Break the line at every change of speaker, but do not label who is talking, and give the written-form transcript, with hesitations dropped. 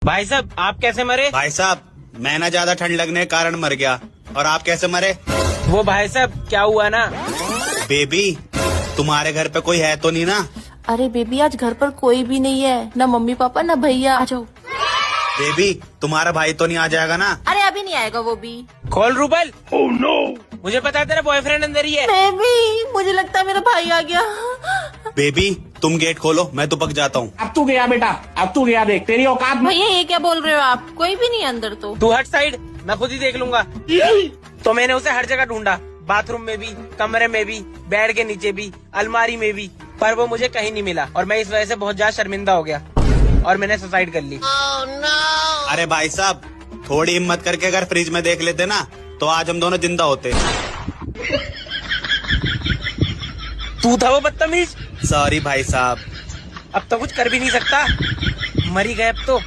भाई साहब आप कैसे मरे?
भाई साहब मैं ना ज्यादा ठंड लगने के कारण मर गया। और आप कैसे मरे?
वो भाई साहब क्या हुआ ना,
बेबी तुम्हारे घर पे कोई है तो नहीं ना?
अरे बेबी आज घर पर कोई भी नहीं है, ना मम्मी पापा ना भैया। आ जाओ।
बेबी तुम्हारा भाई तो नहीं आ जाएगा ना?
अरे अभी नहीं आएगा वो भी।
खोल रूबल। मुझे पता है तेरा बॉयफ्रेंड अंदर ही है।
बेबी मुझे लगता है मेरा भाई आ गया।
बेबी तुम गेट खोलो, मैं तो पक जाता हूँ।
अब तू गया बेटा, अब तू गया, देख तेरी औकात में।
भैया ये क्या बोल रहे हो आप? कोई भी नहीं अंदर तो।
तू हट साइड, मैं खुद ही देख लूंगा। तो मैंने उसे हर जगह ढूंढा, बाथरूम में भी, कमरे में भी, बेड के नीचे भी, अलमारी में भी, पर वो मुझे कहीं नहीं मिला और मैं इस वजह से बहुत ज्यादा शर्मिंदा हो गया और मैंने सुसाइड कर ली।
अरे भाई साहब थोड़ी हिम्मत करके अगर फ्रिज में देख लेते ना तो आज हम दोनों जिंदा होते।
तू था वो बदतमीज।
सॉरी भाई साहब।
अब तो कुछ कर भी नहीं सकता, मरी गए अब तो।